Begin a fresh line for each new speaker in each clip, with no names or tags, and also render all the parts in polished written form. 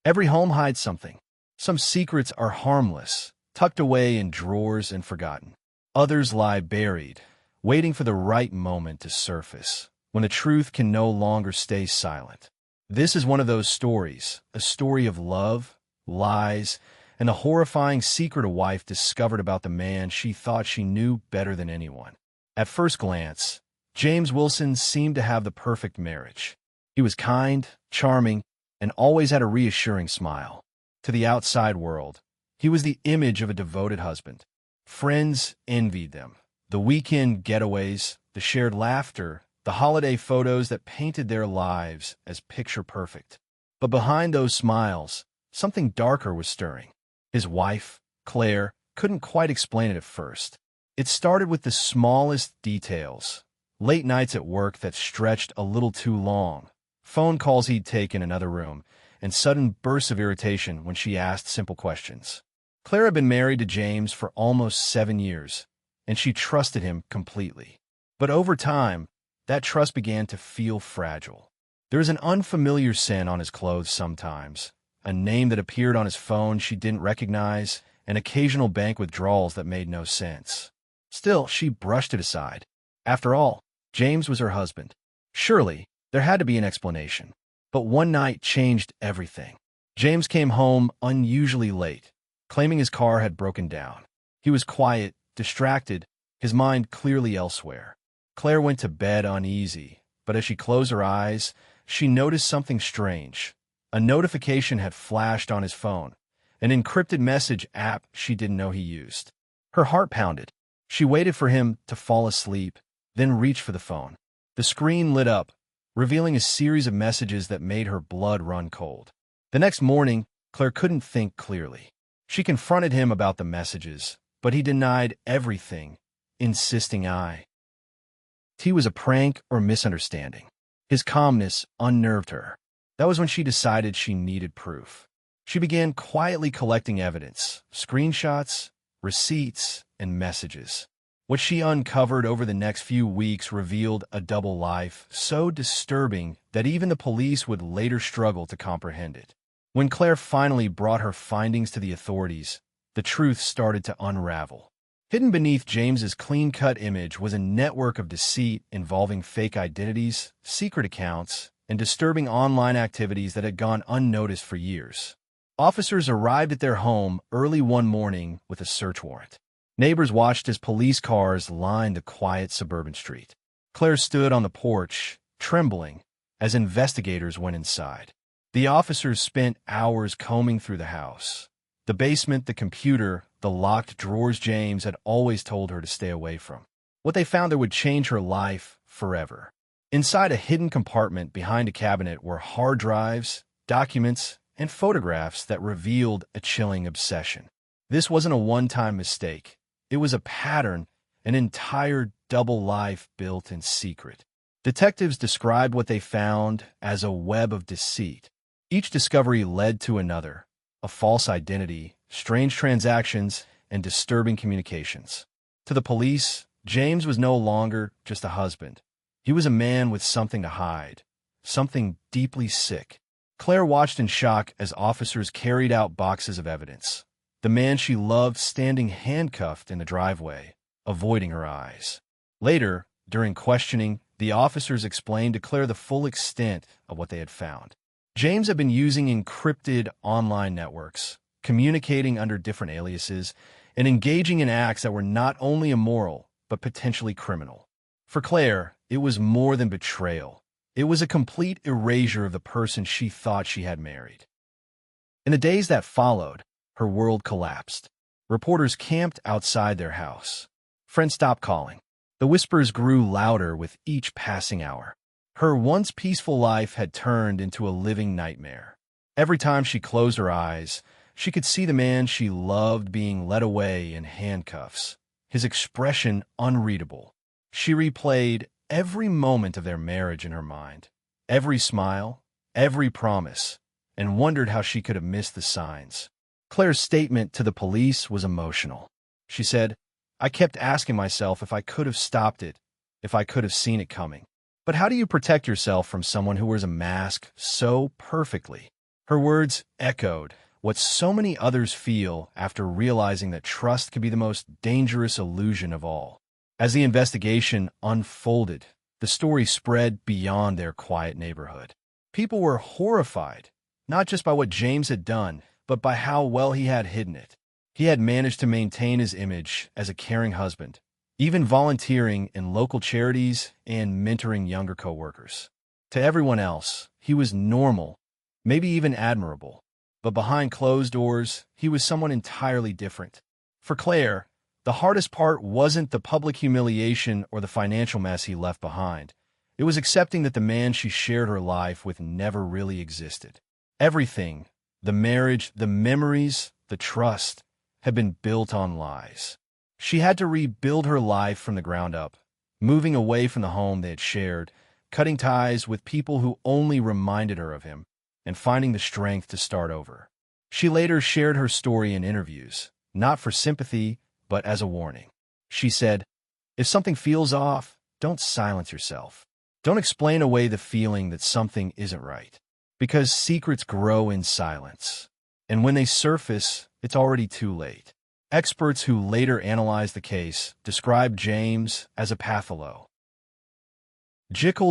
Every home hides something. Some secrets are harmless, tucked away in drawers and forgotten. Others lie buried, waiting for the right moment to surface, when the truth can no longer stay silent. This is one of those stories, a story of love, lies, and the horrifying secret a wife discovered about the man she thought she knew better than anyone. At first glance, James Wilson seemed to have the perfect marriage. He was kind, charming, and always had a reassuring smile. To the outside world, he was the image of a devoted husband. Friends envied them. The weekend getaways, the shared laughter, the holiday photos that painted their lives as picture-perfect. But behind those smiles, something darker was stirring. His wife, Claire, couldn't quite explain it at first. It started with the smallest details. Late nights at work that stretched a little too long, phone calls he'd take in another room, and sudden bursts of irritation when she asked simple questions. Claire had been married to James for almost 7 years, and she trusted him completely. But over time, that trust began to feel fragile. There was an unfamiliar scent on his clothes sometimes, a name that appeared on his phone she didn't recognize, and occasional bank withdrawals that made no sense. Still, she brushed it aside. After all, James was her husband. Surely, there had to be an explanation. But one night changed everything. James came home unusually late, claiming his car had broken down. He was quiet, distracted, his mind clearly elsewhere. Claire went to bed uneasy, but as she closed her eyes, she noticed something strange. A notification had flashed on his phone, an encrypted message app she didn't know he used. Her heart pounded. She waited for him to fall asleep, then reached for the phone. The screen lit up, revealing a series of messages that made her blood run cold. The next morning, Claire couldn't think clearly. She confronted him about the messages, but he denied everything, insisting it was a prank or misunderstanding. His calmness unnerved her. That was when she decided she needed proof. She began quietly collecting evidence, screenshots, receipts, and messages. What she uncovered over the next few weeks revealed a double life so disturbing that even the police would later struggle to comprehend it. When Claire finally brought her findings to the authorities, the truth started to unravel. Hidden beneath James's clean-cut image was a network of deceit involving fake identities, secret accounts, and disturbing online activities that had gone unnoticed for years. Officers arrived at their home early one morning with a search warrant. Neighbors watched as police cars lined the quiet suburban street. Claire stood on the porch, trembling, as investigators went inside. The officers spent hours combing through the house. The basement, the computer, the locked drawers James had always told her to stay away from. What they found there would change her life forever. Inside a hidden compartment behind a cabinet were hard drives, documents, and photographs that revealed a chilling obsession. This wasn't a one-time mistake. It was a pattern, an entire double life built in secret. Detectives described what they found as a web of deceit. Each discovery led to another, a false identity, strange transactions, and disturbing communications. To the police, James was no longer just a husband. He was a man with something to hide, something deeply sick. Claire watched in shock as officers carried out boxes of evidence. The man she loved standing handcuffed in the driveway, avoiding her eyes. Later, during questioning, the officers explained to Claire the full extent of what they had found. James had been using encrypted online networks, communicating under different aliases, and engaging in acts that were not only immoral, but potentially criminal. For Claire, it was more than betrayal. It was a complete erasure of the person she thought she had married. In the days that followed, her world collapsed. Reporters camped outside their house. Friends stopped calling. The whispers grew louder with each passing hour. Her once peaceful life had turned into a living nightmare. Every time she closed her eyes, she could see the man she loved being led away in handcuffs, his expression unreadable. She replayed every moment of their marriage in her mind, every smile, every promise, and wondered how she could have missed the signs. Claire's statement to the police was emotional. She said, "I kept asking myself if I could have stopped it, if I could have seen it coming. But how do you protect yourself from someone who wears a mask so perfectly? Her words echoed what so many others feel after realizing that trust can be the most dangerous illusion of all. As the investigation unfolded, the story spread beyond their quiet neighborhood. People were horrified, not just by what James had done, but by how well he had hidden it. He had managed to maintain his image as a caring husband, even volunteering in local charities and mentoring younger coworkers. To everyone else, he was normal, maybe even admirable. But behind closed doors, he was someone entirely different. For Claire, the hardest part wasn't the public humiliation or the financial mess he left behind. It was accepting that the man she shared her life with never really existed. Everything, the marriage, the memories, the trust, had been built on lies. She had to rebuild her life from the ground up, moving away from the home they had shared, cutting ties with people who only reminded her of him, and finding the strength to start over. She later shared her story in interviews, not for sympathy, but as a warning. She said, "If something feels off, don't silence yourself. Don't explain away the feeling that something isn't right. Because secrets grow in silence. And when they surface, it's already too late." Experts who later analyzed the case described James as a pathological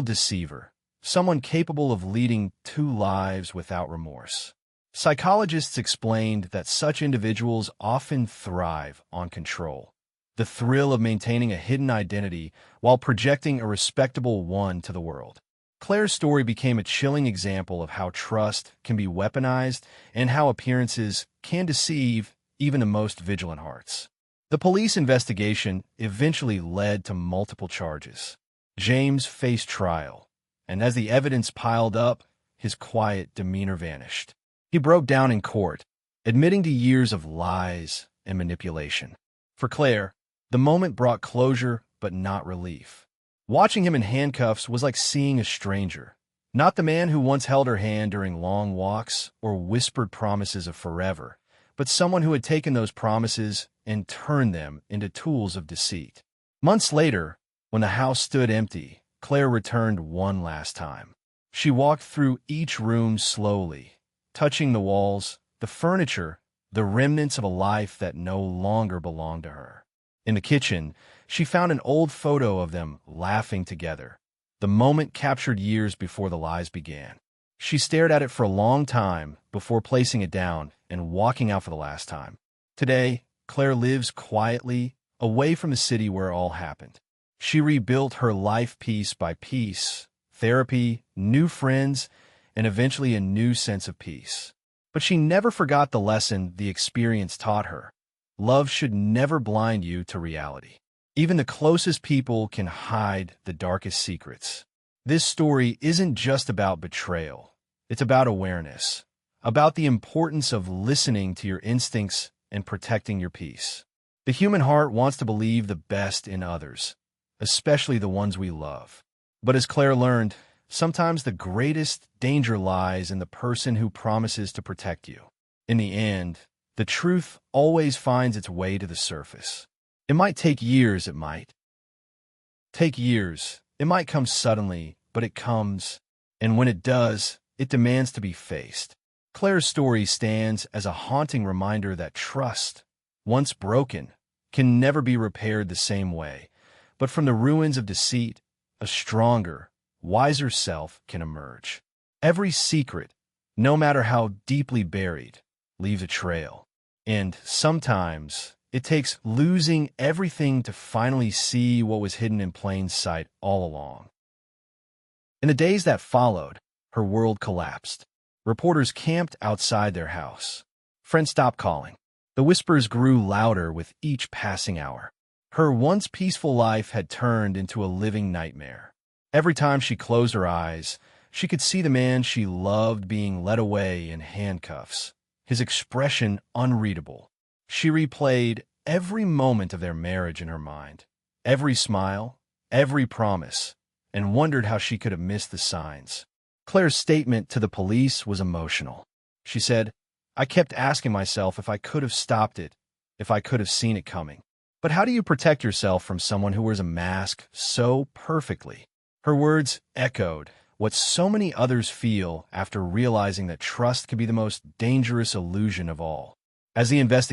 deceiver, someone capable of leading two lives without remorse. Psychologists explained that such individuals often thrive on control, the thrill of maintaining a hidden identity while projecting a respectable one to the world. Claire's story became a chilling example of how trust can be weaponized and how appearances can deceive even the most vigilant hearts. The police investigation eventually led to multiple charges. James faced trial, and as the evidence piled up, his quiet demeanor vanished. He broke down in court, admitting to years of lies and manipulation. For Claire, the moment brought closure but not relief. Watching him in handcuffs was like seeing a stranger, not the man who once held her hand during long walks or whispered promises of forever, but someone who had taken those promises and turned them into tools of deceit. Months later, when the house stood empty, Claire returned one last time. She walked through each room slowly, touching the walls, the furniture, the remnants of a life that no longer belonged to her. In the kitchen, she found an old photo of them laughing together. The moment captured years before the lies began. She stared at it for a long time before placing it down and walking out for the last time. Today, Claire lives quietly, away from the city where it all happened. She rebuilt her life piece by piece, therapy, new friends, and eventually a new sense of peace. But she never forgot the lesson the experience taught her. Love should never blind you to reality. Even the closest people can hide the darkest secrets. This story isn't just about betrayal. It's about awareness, about the importance of listening to your instincts and protecting your peace. The human heart wants to believe the best in others, especially the ones we love. But as Claire learned, sometimes the greatest danger lies in the person who promises to protect you. In the end, the truth always finds its way to the surface. It might take years, it might come suddenly, but it comes, and when it does, it demands to be faced. Claire's story stands as a haunting reminder that trust, once broken, can never be repaired the same way, but from the ruins of deceit, a stronger, wiser self can emerge. Every secret, no matter how deeply buried, leaves a trail. And sometimes it takes losing everything to finally see what was hidden in plain sight all along. In the days that followed, her world collapsed. Reporters camped outside their house. Friends stopped calling. The whispers grew louder with each passing hour. Her once peaceful life had turned into a living nightmare. Every time she closed her eyes, she could see the man she loved being led away in handcuffs, his expression unreadable. She replayed every moment of their marriage in her mind, every smile, every promise, and wondered how she could have missed the signs. Claire's statement to the police was emotional. She said, "I kept asking myself if I could have stopped it, if I could have seen it coming. But how do you protect yourself from someone who wears a mask so perfectly?" Her words echoed what so many others feel after realizing that trust can be the most dangerous illusion of all. As the investigation